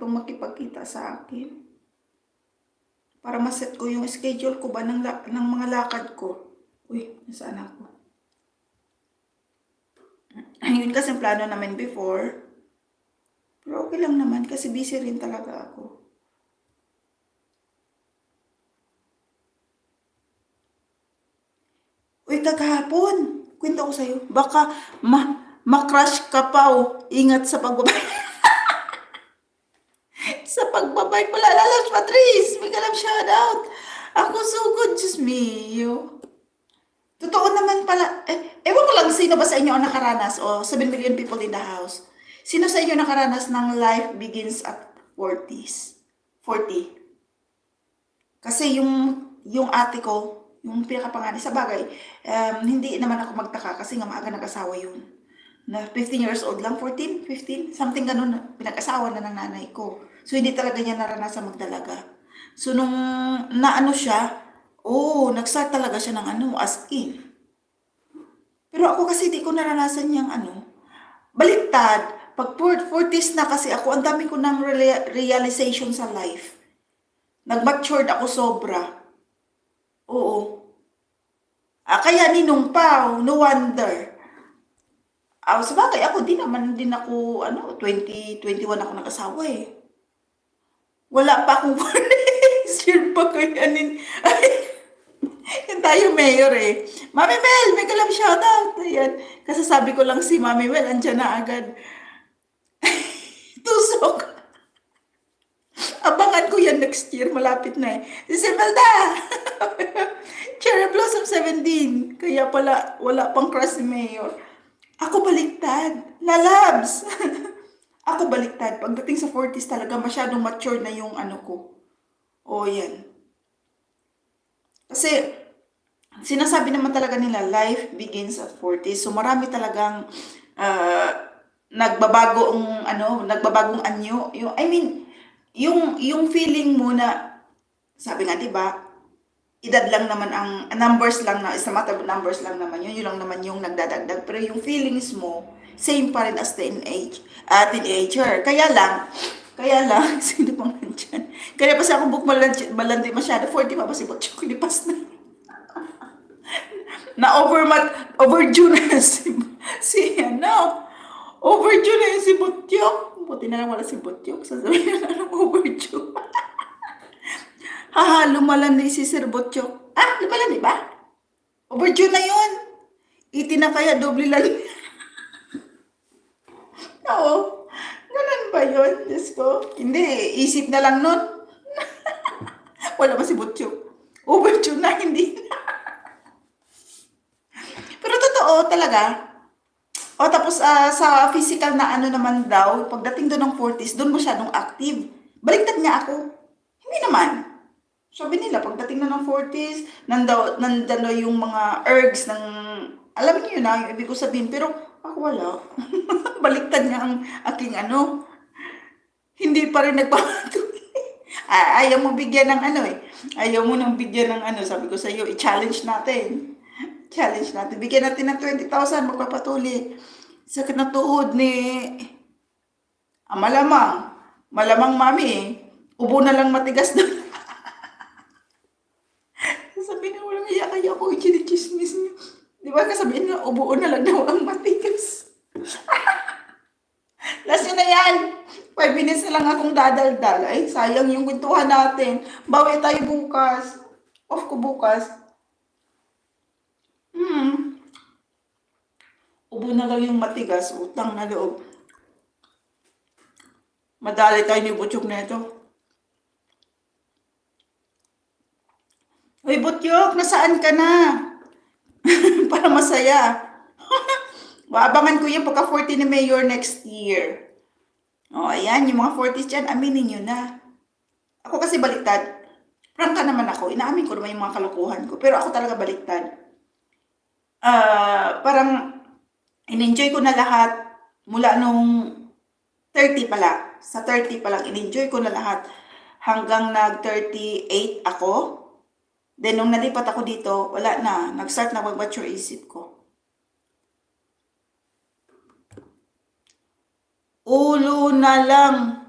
gustong makipagkita sa akin. Para maset ko yung schedule ko ba ng mga lakad ko. Uy, nasaan ako? Yun kasi ang plano namin before. Pero okay lang naman kasi busy rin talaga ako. Uy, kagahapon, kwento ko sa'yo, baka ma-crush ka pa o ingat sa pagbabay. Sa pagbabay pala, lalabs Patrice, may kalam shoutout. Ako so good, Diyos mio. Totoo naman pala, ewan ko lang sino ba sa inyo ang nakaranas o 7 million people in the house. Sino sa inyo nakaranas ng life begins at 40s? 40. Kasi yung ate ko, yung pinakapanganay sa bagay, hindi naman ako magtaka kasi nga maaga nag-asawa yun. Na 15 years old lang, 14, 15, something ganun, pinag-asawa na ng nanay ko. So, hindi talaga niya naranasan magdalaga. So, nung naano siya, nag-start talaga siya ng as in. Pero ako kasi di ko naranasan niyang baliktad. Pag 40s na kasi ako, ang dami ko ng realization sa life. Nag-matured ako sobra. Oo. Kaya ninong pa, no wonder. Sabagay ako, di naman din ako, 2021 ako nag-asawa eh. Wala pa akong 4 year pa kayanin. Ay, yan tayo mayor eh. Mami Mel, may kalam shoutout. Ayan. Kasi sabi ko lang si Mami Mel, andyan na agad. Tusok. Abangan ko yan next year, malapit na eh. Si Simelda! Cherry Blossom 17. Kaya pala, wala pang crush si Mayor. Ako baliktad. Lalabs! Ako baliktad. Pagdating sa 40s talaga, masyadong mature na yung ko. Yan. Kasi, sinasabi naman talaga nila, life begins at 40s. So, marami talagang nagbabagong anyo. Yung feeling mo na, sabi nga, diba, edad lang naman ang numbers lang na, is a matter of numbers lang naman yun lang naman yung nagdadagdag. Pero yung feelings mo, same pa rin as teenager. Kaya lang, sino pang nandyan? Kaya pa sa akong book malandi masyado, 40 pa ba si Botchok, lipas na. Overdue na overdue na yung si Botchok. Buti na lang wala si Botchok, sasabihin na overdue. Lumalan na si Sir Botchok. Lumalan, di ba? Overdue na yun. 80 na kaya, doble lang. Oo. Ganun ba yun? Diyos ko. Hindi, isip na lang nun. Wala ba si Botchok? Overdue na, hindi na. Pero totoo talaga. Tapos sa physical na naman daw, pagdating doon ng 40s, doon masyadong active. Baliktad niya ako. Hindi naman. Sabi nila, pagdating na ng 40s, nandan daw yung mga ergs ng, alam niyo na, yung ibig ko sabihin, pero ako wala. Baliktad niya ang aking hindi pa rin nagpapatuloy. Ayaw mo bigyan ng ayaw mo nang bigyan ng sabi ko sa iyo, i-challenge natin. Challenge natin. Bigyan natin ng 20,000, magpapatuloy. Sa kinatuhod ni, malamang mami, ubo na lang matigas doon. Sabi na walang iya kaya ako i-chismis niyo. Di ba kasabihin na ubuo na lang daw ang matigas. Last yun na yan. 5 minutes na lang akong dadaldal. Ay, sayang yung kwentuhan natin. Bawi tayo bukas. Off ko bukas. Ubo na lang yung matigas. Utang na loob. Madali tayo ni Butchok na ito. Uy, Butyok, nasaan ka na? Para masaya. Abangan ko yung pagka 40 ni Mayor next year. Ayan, yung mga 40s dyan, aminin nyo na. Ako kasi baliktad. Prangka naman ako. Inaamin ko naman yung mga kalokohan ko. Pero ako talaga baliktad. Parang, in-enjoy ko na lahat mula nung 30 pala. Sa 30 pa lang, in-enjoy ko na lahat. Hanggang nag-38 ako. Then, nung nalipat ako dito, wala na. Nag-start na mag-mature isip ko. Ulo na lang.